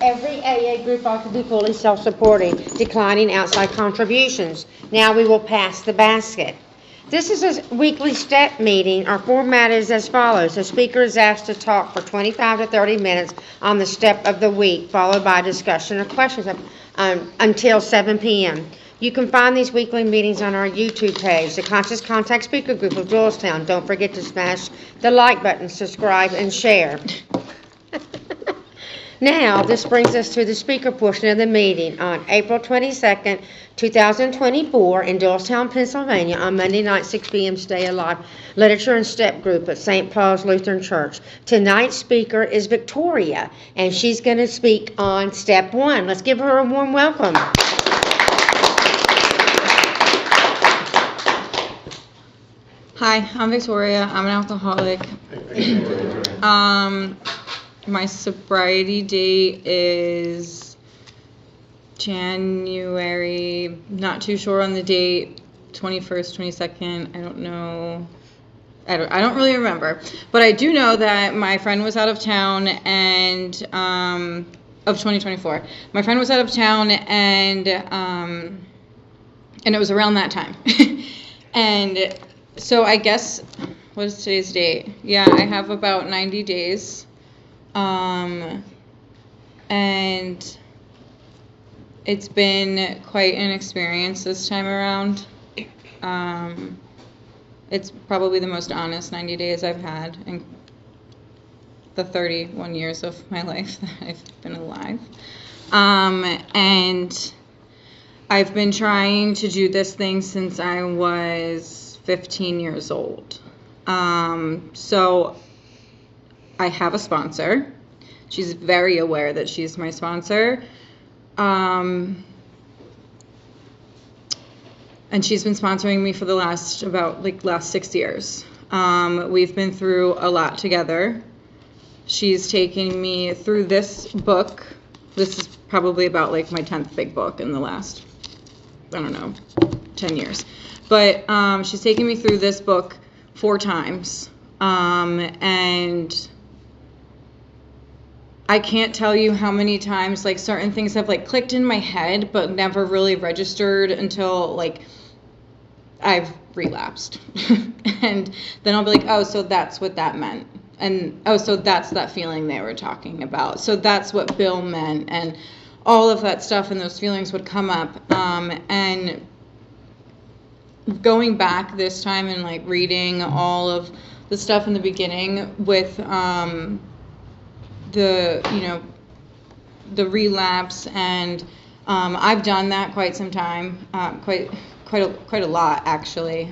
Every AA group ought to be fully self-supporting, declining outside contributions. Now we will pass the basket. This is a weekly STEP meeting. Our format is as follows. The speaker is asked to talk for 25 to 30 minutes on the STEP of the week, followed by discussion or questions until 7 p.m. You can find these weekly meetings on our YouTube page, the Conscious Contact Speaker Group of Doylestown. Don't forget to smash the like button, subscribe, and share. Now, this brings us to the speaker portion of the meeting on April 22nd, 2024 in Doylestown, Pennsylvania on Monday night, 6 p.m. Stay Alive Literature and Step Group at St. Paul's Lutheran Church. Tonight's speaker is Victoria, and she's going to speak on Step 1. Let's give her a warm welcome. Hi, I'm Victoria. I'm an alcoholic. My sobriety date is January, not too sure on the date, 21st, 22nd, I don't know. I don't really remember. But I do know that my friend was out of town and of 2024. My friend was out of town and it was around that time. And so I guess, what is today's date? Yeah, I have about 90 days. And it's been quite an experience this time around. It's probably the most honest 90 days I've had in the 31 years of my life that I've been alive. And I've been trying to do this thing since I was 15 years old. So I have a sponsor. She's very aware that she's my sponsor. And she's been sponsoring me for the last 6 years. We've been through a lot together. She's taken me through this book. This is probably about my 10th big book in the last, 10 years. But she's taken me through this book 4 times. And I can't tell you how many times certain things have clicked in my head but never really registered until I've relapsed. And then I'll be like, oh, so that's what that meant. And oh, so that's that feeling they were talking about. So that's what Bill meant. And all of that stuff and those feelings would come up. And going back this time and reading all of the stuff in the beginning with the relapse, and I've done that quite some time, quite a lot actually.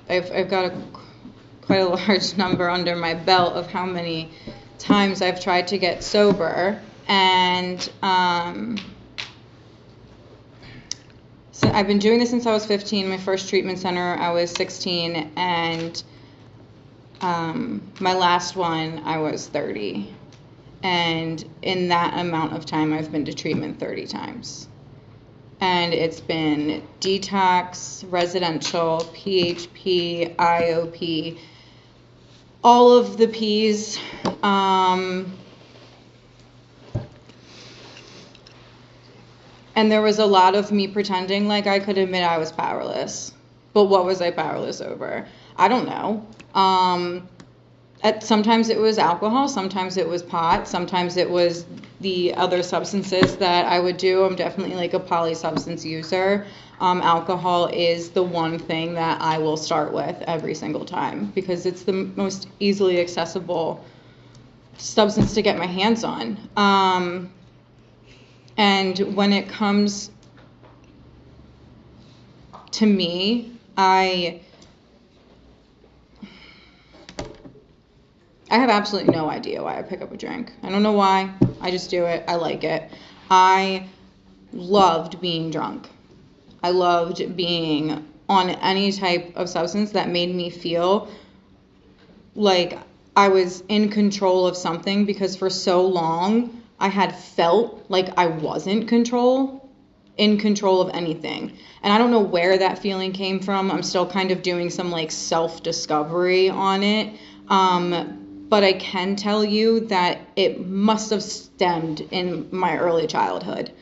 I've got quite a large number under my belt of how many times I've tried to get sober, and so I've been doing this since I was 15. My first treatment center I was 16, and my last one I was 30. And in that amount of time I've been to treatment 30 times. And it's been detox, residential, PHP, IOP, all of the P's. And there was a lot of me pretending like I could admit I was powerless. But what was I powerless over? I don't know. Sometimes it was alcohol, sometimes it was pot, sometimes it was the other substances that I would do. I'm definitely a polysubstance user. Alcohol is the one thing that I will start with every single time because it's the most easily accessible substance to get my hands on. And when it comes to me, I have absolutely no idea why I pick up a drink. I don't know why. I just do it. I like it. I loved being drunk. I loved being on any type of substance that made me feel like I was in control of something, because for so long I had felt like I wasn't in control of anything. And I don't know where that feeling came from. I'm still kind of doing some self-discovery on it. but I can tell you that it must have stemmed in my early childhood.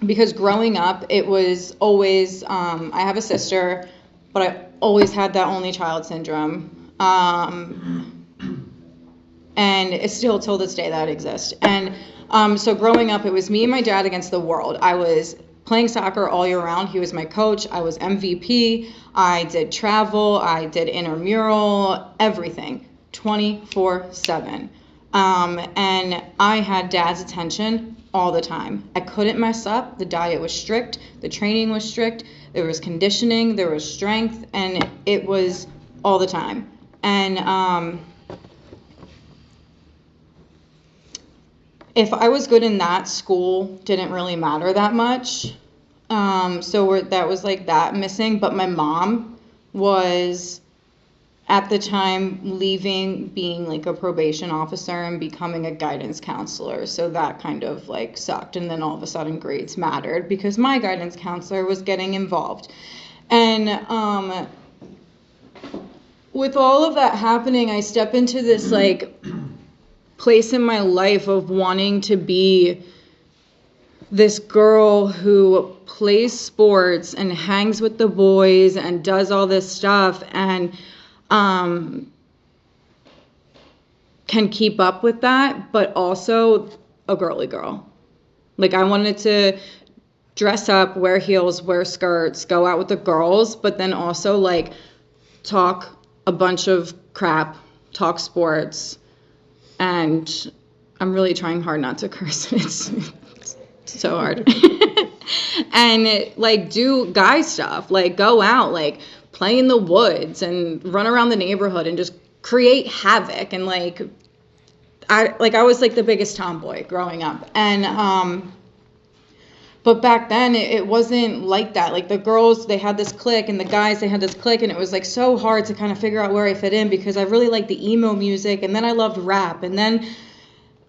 Because growing up, it was always, I have a sister, but I always had that only child syndrome. And it's still till this day that exists. And so growing up, it was me and my dad against the world. I was playing soccer all year round. He was my coach. I was MVP. I did travel. I did intramural, everything, 24/7. And I had dad's attention all the time. I couldn't mess up. The diet was strict. The training was strict. There was conditioning. There was strength. And it was all the time. And if I was good in that, school didn't really matter that much. So that was like that missing. But my mom was at the time leaving being like a probation officer and becoming a guidance counselor. So that kind of like sucked. And then all of a sudden grades mattered because my guidance counselor was getting involved. And with all of that happening, I step into this like place in my life of wanting to be this girl who plays sports and hangs with the boys and does all this stuff and can keep up with that, but also a girly girl. Like I wanted to dress up, wear heels, wear skirts, go out with the girls, but then also like talk a bunch of crap, talk sports, and I'm really trying hard not to curse. It's so hard. And like do guy stuff, like go out, like play in the woods and run around the neighborhood and just create havoc. And like I was like the biggest tomboy growing up. And but back then it wasn't like that. Like the girls, they had this clique, and the guys, they had this clique, and it was like so hard to kind of figure out where I fit in because I really liked the emo music, and then I loved rap, and then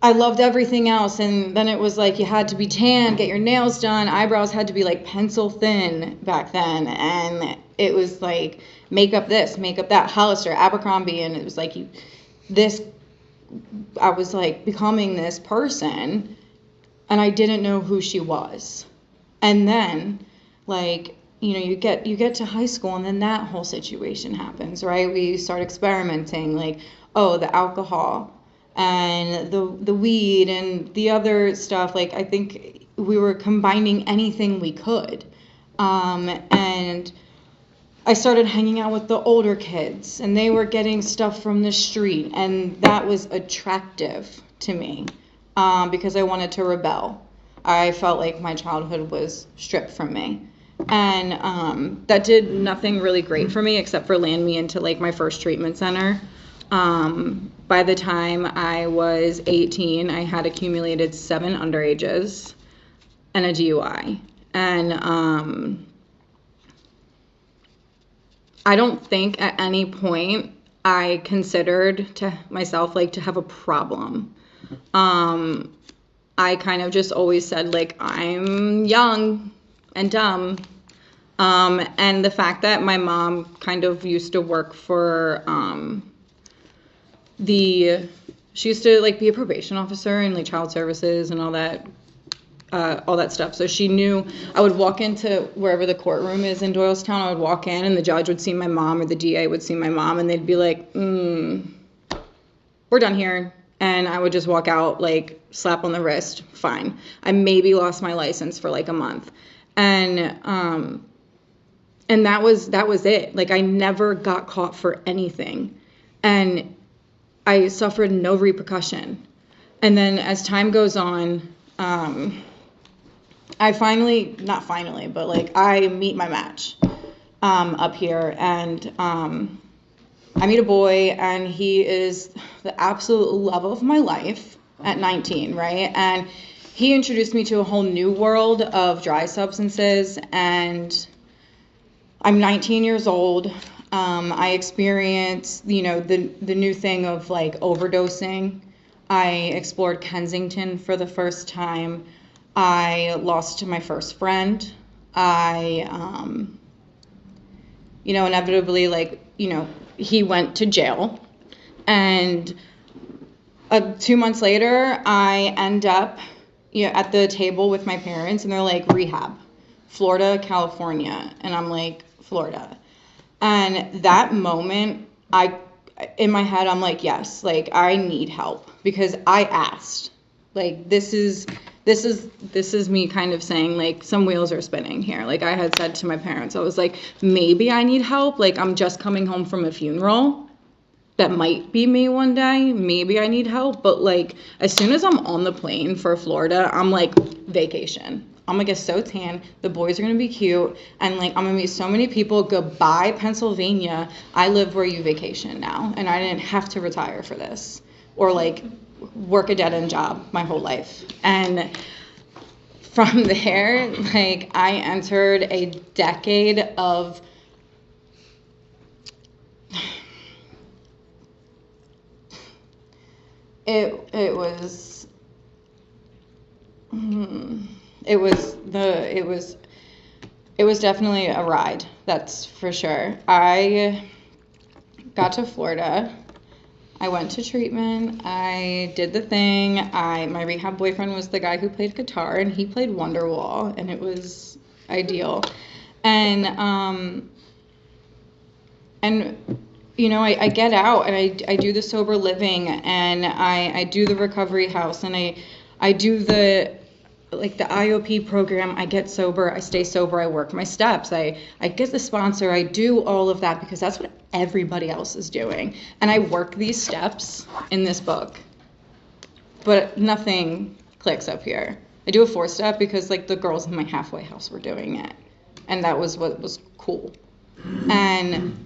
I loved everything else. And then it was like you had to be tan, get your nails done, eyebrows had to be like pencil thin back then, and it was like makeup this, makeup that, Hollister, Abercrombie, and it was like I was like becoming this person, and I didn't know who she was. And then like you get to high school, and then that whole situation happens, right? We start experimenting, like the alcohol and the weed and the other stuff. Like I think we were combining anything we could. And I started hanging out with the older kids, and they were getting stuff from the street, and that was attractive to me because I wanted to rebel. I felt like my childhood was stripped from me. And that did nothing really great for me except for land me into like my first treatment center. By the time I was 18, I had accumulated 7 underages and a DUI. And I don't think at any point I considered to myself like to have a problem. I kind of just always said like I'm young and dumb. And the fact that my mom kind of used to work for she used to like be a probation officer and like child services and all that stuff. So she knew I would walk into wherever the courtroom is in Doylestown. I would walk in, and the judge would see my mom, or the DA would see my mom, and they'd be like, we're done here. And I would just walk out, like slap on the wrist, fine. I maybe lost my license for like a month. And that was it. Like I never got caught for anything. And I suffered no repercussion. And then as time goes on, I finally, not finally, but like I meet my match up here, and I meet a boy, and he is the absolute love of my life at 19, right? And he introduced me to a whole new world of dry substances, and I'm 19 years old. I experienced, the new thing of like overdosing. I explored Kensington for the first time. I lost my first friend. I, inevitably, he went to jail. And 2 months later, I end up at the table with my parents, and they're like, rehab, Florida, California. And I'm like, Florida. And that moment, in my head, I'm like, yes, like, I need help, because I asked. Like, this is me kind of saying, like, some wheels are spinning here. Like, I had said to my parents, I was like, maybe I need help. Like, I'm just coming home from a funeral. That might be me one day. Maybe I need help. But, like, as soon as I'm on the plane for Florida, I'm like, vacation. I'm going to get so tan. The boys are going to be cute. And, like, I'm going to meet so many people. Goodbye, Pennsylvania. I live where you vacation now. And I didn't have to retire for this. Or, like, work a dead-end job my whole life. And from there, like, I entered a decade of it was definitely a ride, that's for sure. I got to Florida. I went to treatment. I did the thing. My rehab boyfriend was the guy who played guitar, and he played Wonderwall, and it was ideal. And you know, I get out, and I do the sober living, and I do the recovery house, and I do the IOP program. I get sober, I stay sober, I work my steps, I get the sponsor, I do all of that because that's what everybody else is doing. And I work these steps in this book, but nothing clicks up here. I do a 4-step because, like, the girls in my halfway house were doing it, and that was what was cool. And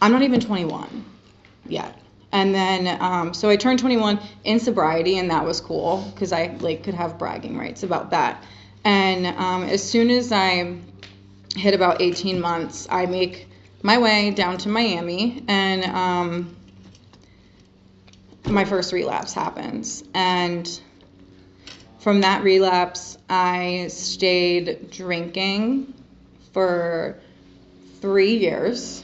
I'm not even 21 yet. And then, so I turned 21 in sobriety, and that was cool because I, like, could have bragging rights about that. And as soon as I hit about 18 months, I make my way down to Miami, and my first relapse happens. And from that relapse, I stayed drinking for 3 years.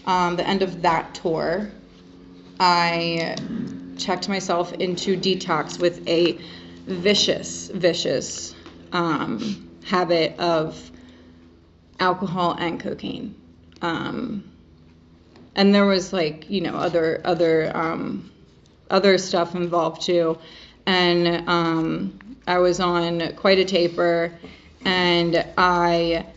The end of that tour, I checked myself into detox with a vicious habit of alcohol and cocaine. And there was, like, you know, other stuff involved too. And I was on quite a taper, and I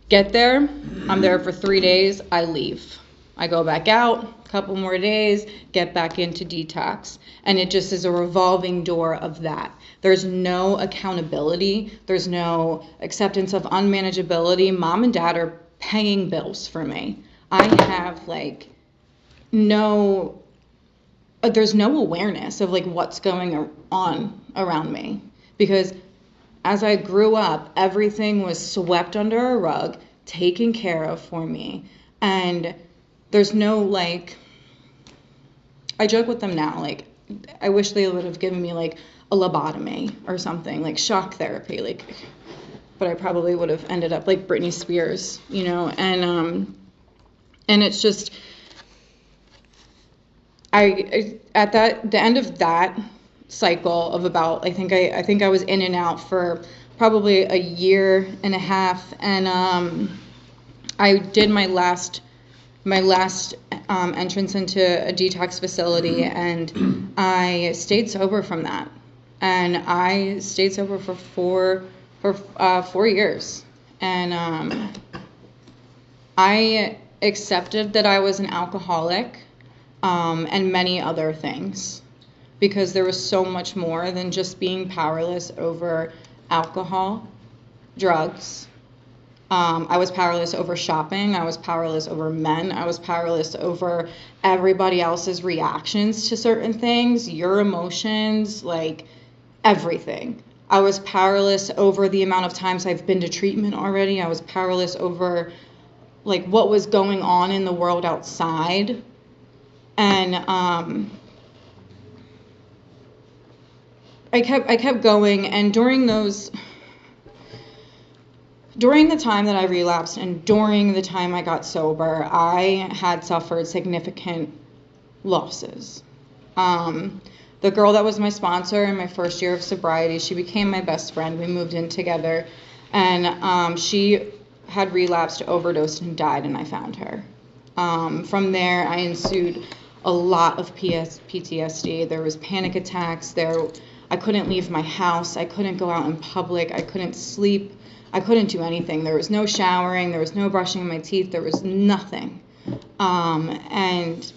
get there, I'm there for 3 days, I leave. I go back out, a couple more days, get back into detox. And it just is a revolving door of that. There's no accountability. There's no acceptance of unmanageability. Mom and dad are paying bills for me. I have, like, there's no awareness of, like, what's going on around me. Because as I grew up, everything was swept under a rug, taken care of for me. And there's no, like, I joke with them now, like, I wish they would have given me, like, a lobotomy or something, like shock therapy, like, but I probably would have ended up like Britney Spears, you know. And it's just, I at the end of that cycle of about, I think I was in and out for probably a year and a half, and I did my last entrance into a detox facility, and I stayed sober from that. And I stayed sober for 4 years. And I accepted that I was an alcoholic, and many other things, because there was so much more than just being powerless over alcohol, drugs. I was powerless over shopping. I was powerless over men. I was powerless over everybody else's reactions to certain things, your emotions, like everything. I was powerless over the amount of times I've been to treatment already. I was powerless over, like, what was going on in the world outside. And I kept going, and during the time that I relapsed and during the time I got sober, I had suffered significant losses. The girl that was my sponsor in my first year of sobriety, she became my best friend. We moved in together, and she had relapsed, overdosed, and died, and I found her. From there, I ensued a lot of PTSD. There was panic attacks. I couldn't leave my house. I couldn't go out in public. I couldn't sleep. I couldn't do anything. There was no showering. There was no brushing my teeth. There was nothing. And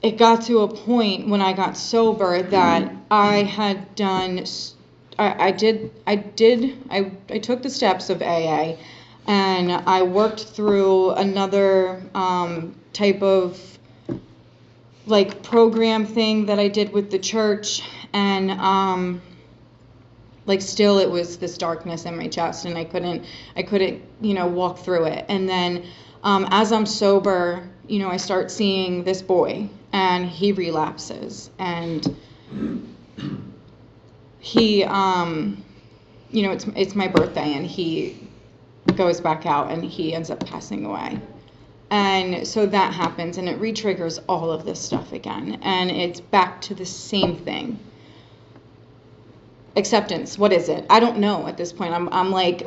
it got to a point when I got sober that I had done, I took the steps of AA, and I worked through another type of like program thing that I did with the church, and like still it was this darkness in my chest, and I couldn't walk through it. And then as I'm sober, I start seeing this boy, and he relapses, and he it's my birthday, and he goes back out, and he ends up passing away. And so that happens, and it re-triggers all of this stuff again, and it's back to the same thing. Acceptance, what is it? I don't know at this point. I'm like,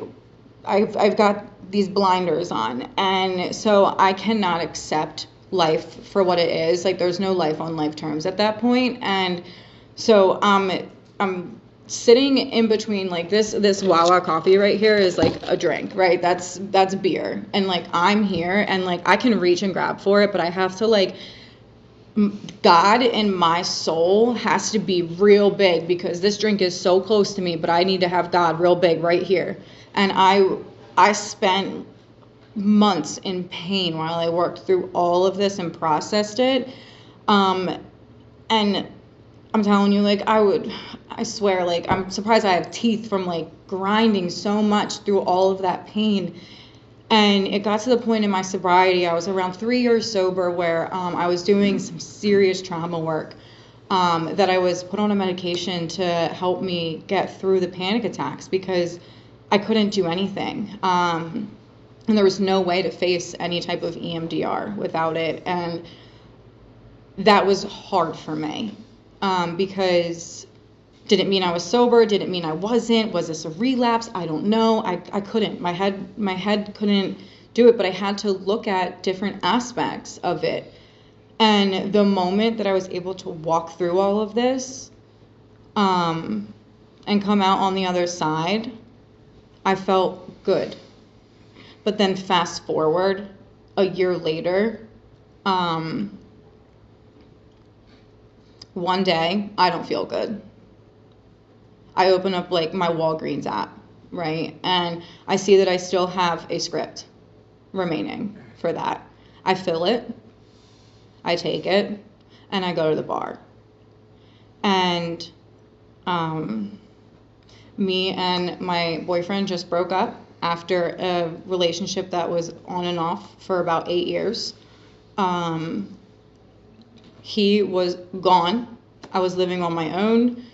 I've got these blinders on, and so I cannot accept life for what it is. Like, there's no life on life terms at that point. And so I'm sitting in between, like, this Wawa coffee right here is like a drink, right? That's beer, and like I'm here, and like I can reach and grab for it, but I have to, like, God in my soul has to be real big, because this drink is so close to me, but I need to have God real big right here. And I spent months in pain while I worked through all of this and processed it. And I'm telling you, like, I swear, like, I'm surprised I have teeth from, like, grinding so much through all of that pain. And it got to the point in my sobriety, I was around 3 years sober, where I was doing some serious trauma work, that I was put on a medication to help me get through the panic attacks, because I couldn't do anything. And there was no way to face any type of EMDR without it. And that was hard for me, because did it mean I was sober? Did it mean I wasn't? Was this a relapse? I don't know. I couldn't. My head couldn't do it, but I had to look at different aspects of it. And the moment that I was able to walk through all of this, and come out on the other side, I felt good. But then fast forward a year later, one day I don't feel good. I open up, like, my Walgreens app, right? And I see that I still have a script remaining for that. I fill it, I take it, and I go to the bar. And me and my boyfriend just broke up after a relationship that was on and off for about 8 years. He was gone. I was living on my own.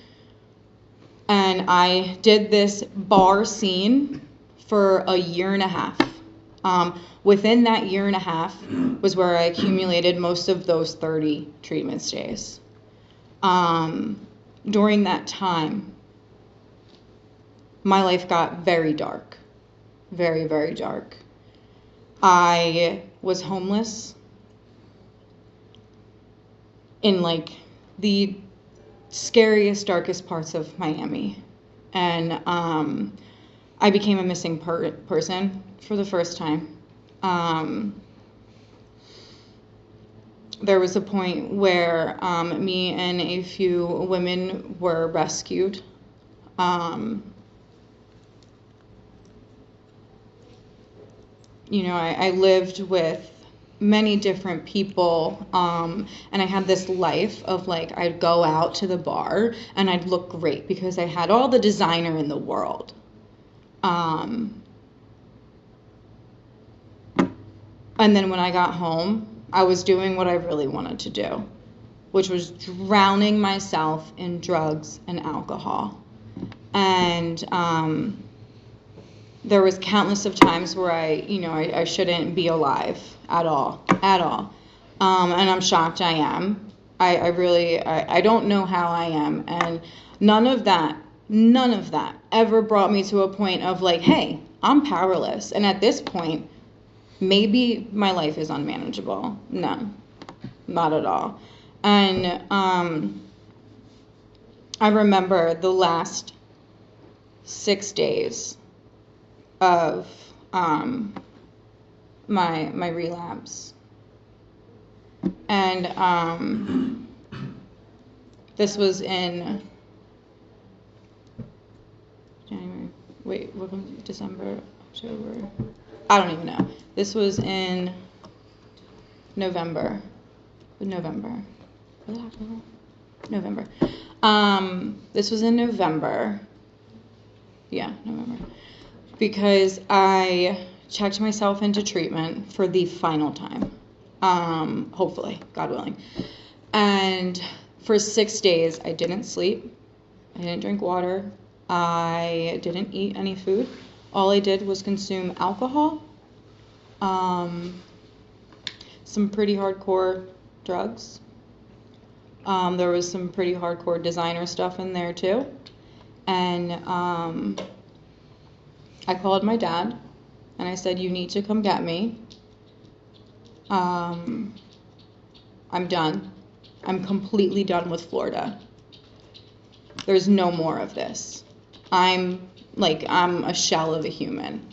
And I did this bar scene for a year and a half. Within that year and a half was where I accumulated most of those 30 treatment stays. During that time, my life got very dark. Very, very dark. I was homeless in, like, the scariest, darkest parts of Miami. And I became a missing person for the first time. There was a point where me and a few women were rescued. I lived with many different people, and I had this life of, like, I'd go out to the bar and I'd look great because I had all the designer in the world. And then when I got home, I was doing what I really wanted to do, which was drowning myself in drugs and alcohol. And there was countless of times where I shouldn't be alive at all. And I'm shocked I am. I really, I don't know how I am. And none of that ever brought me to a point of like, hey, I'm powerless. And at this point, maybe my life is unmanageable. No, not at all. And I remember the last 6 days of my relapse. And this was in January. Wait, what comes? December, October. I don't even know. This was in November. November. Was it October? November. This was in November. Yeah, November. Because I checked myself into treatment for the final time. Hopefully, God willing. And for 6 days, I didn't sleep. I didn't drink water. I didn't eat any food. All I did was consume alcohol, some pretty hardcore drugs. There was some pretty hardcore designer stuff in there too. And I called my dad and I said, you need to come get me. I'm done. I'm completely done with Florida. There's no more of this. I'm a shell of a human.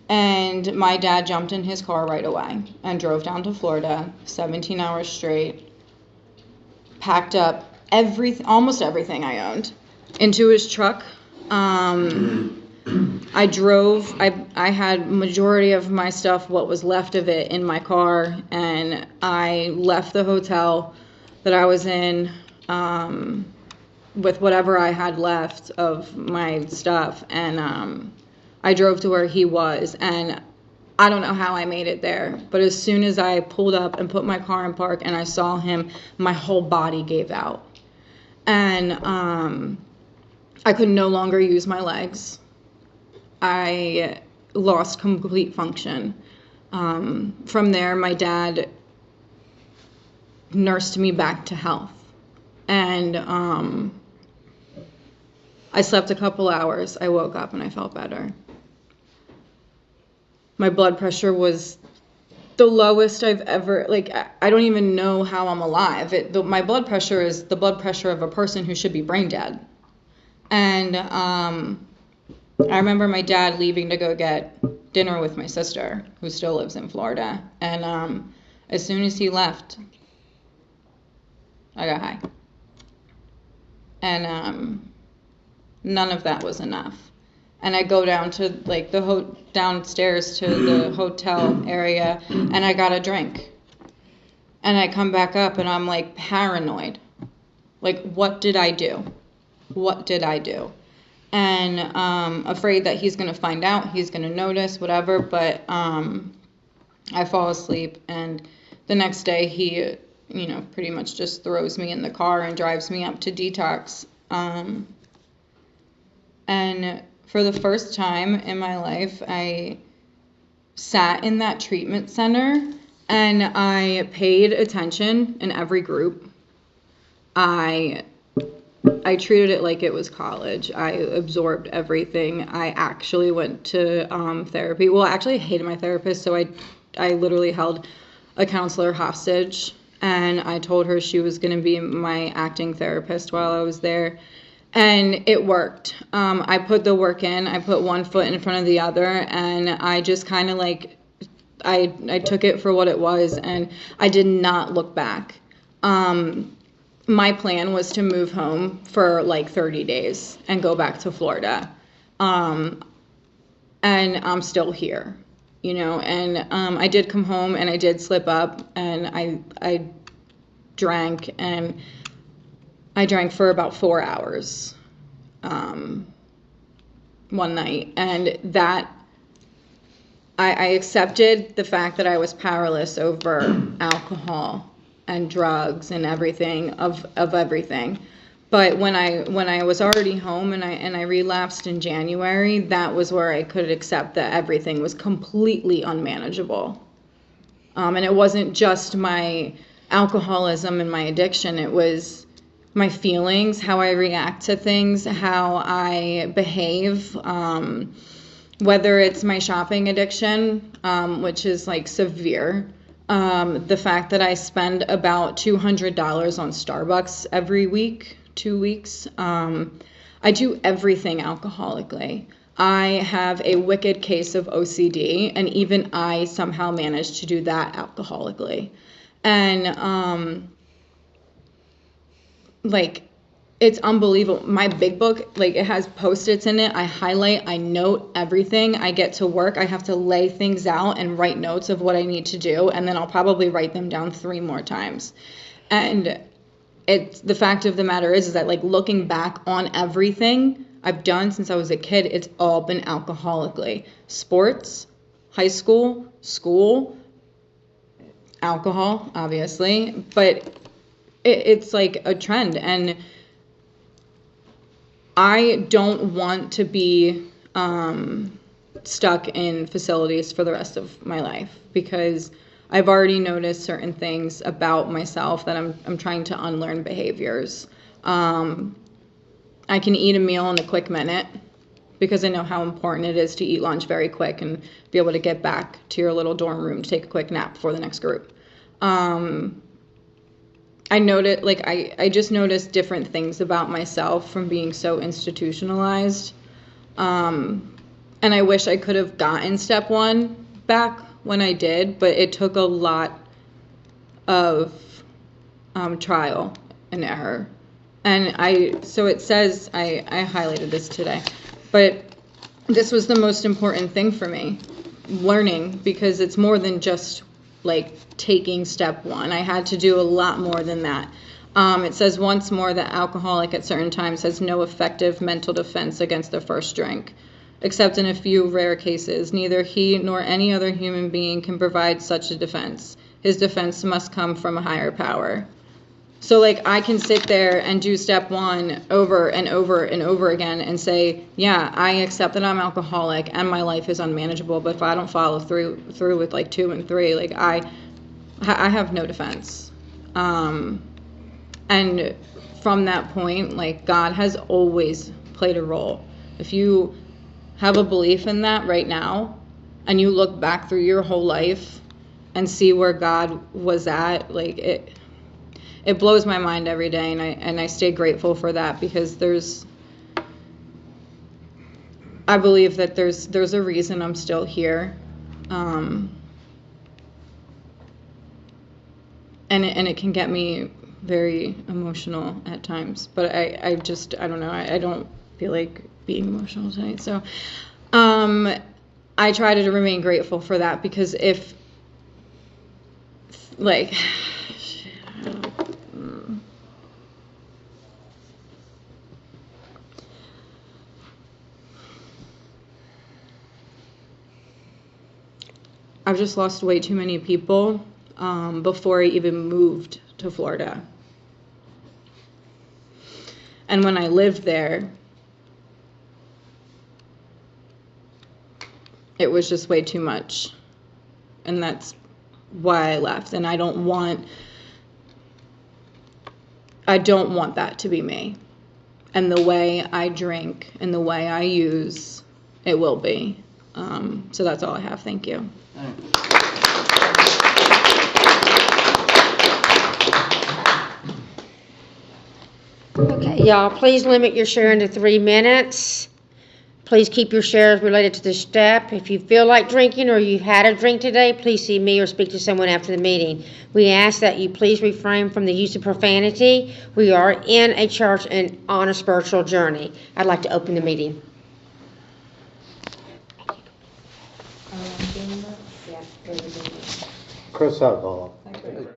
And my dad jumped in his car right away and drove down to Florida, 17 hours straight, packed up almost everything I owned into his truck. I drove, I had majority of my stuff, what was left of it, in my car, and I left the hotel that I was in with whatever I had left of my stuff, and I drove to where he was, and I don't know how I made it there, but as soon as I pulled up and put my car in park and I saw him, my whole body gave out, and I could no longer use my legs. I lost complete function. From there, my dad nursed me back to health. And I slept a couple hours. I woke up and I felt better. My blood pressure was the lowest I've ever, I don't even know how I'm alive. My blood pressure is the blood pressure of a person who should be brain dead. And I remember my dad leaving to go get dinner with my sister, who still lives in Florida. And as soon as he left, I got high. And none of that was enough. And I go down to downstairs to the hotel area, and I got a drink. And I come back up, and I'm paranoid. What did I do? What did I do? And afraid that he's going to find out, he's going to notice, whatever. But I fall asleep, and the next day he, pretty much just throws me in the car and drives me up to detox. And for the first time in my life, I sat in that treatment center and I paid attention in every group. I treated it like it was college. I absorbed everything. I actually went to therapy. Well, actually, I hated my therapist, so I literally held a counselor hostage, and I told her she was going to be my acting therapist while I was there, and it worked. I put the work in. I put one foot in front of the other, and I just kind of I took it for what it was, and I did not look back. My plan was to move home for 30 days and go back to Florida. And I'm still here, and I did come home and I did slip up and I drank, and I drank for about 4 hours one night, and that I accepted the fact that I was powerless over alcohol and drugs and everything of everything. But when I was already home and I relapsed in January, that was where I could accept that everything was completely unmanageable. And it wasn't just my alcoholism and my addiction. It was my feelings, how I react to things, how I behave, whether it's my shopping addiction, which is like severe, the fact that I spend about $200 on Starbucks every week, 2 weeks. I do everything alcoholically. I have a wicked case of OCD, and even I somehow managed to do that alcoholically. And like, it's unbelievable. My big book, like, it has Post-its in it. I highlight, I note everything. I get to work, I have to lay things out and write notes of what I need to do, and then I'll probably write them down 3 more times. And it's, the fact of the matter is that, like, looking back on everything I've done since I was a kid, it's all been alcoholically. Sports, high school, school, alcohol, obviously, but it's like a trend. And I don't want to be stuck in facilities for the rest of my life, because I've already noticed certain things about myself that I'm trying to unlearn behaviors. I can eat a meal in a quick minute because I know how important it is to eat lunch very quick and be able to get back to your little dorm room to take a quick nap before the next group. I noticed, like, I just noticed different things about myself from being so institutionalized. And I wish I could have gotten step 1 back when I did, but it took a lot of trial and error. And so it says, I highlighted this today, but this was the most important thing for me, learning, because it's more than just like taking step 1. I had to do a lot more than that. It says once more that alcoholic at certain times has no effective mental defense against the first drink, except in a few rare cases. Neither he nor any other human being can provide such a defense. His defense must come from a higher power. So, like, I can sit there and do step 1 over and over and over again and say, yeah, I accept that I'm alcoholic and my life is unmanageable, but if I don't follow through with like 2 and 3, like, I have no defense. And from that point, like, God has always played a role. If you have a belief in that right now and you look back through your whole life and see where God was at, like, it blows my mind every day, and I stay grateful for that, because I believe that there's a reason I'm still here, and it can get me very emotional at times, but I don't know, I don't feel like being emotional tonight, so I try to remain grateful for that, because if, like, I've just lost way too many people before I even moved to Florida. And when I lived there, it was just way too much. And that's why I left. And I don't want that to be me. And the way I drink and the way I use, it will be. So that's all I have. Thank you. Okay, y'all, please limit your sharing to 3 minutes. Please keep your shares related to the step. If you feel like drinking or you've had a drink today, please see me or speak to someone after the meeting. We ask that you please refrain from the use of profanity. We are in a church and on a spiritual journey. I'd like to open the meeting. Chris Hudball.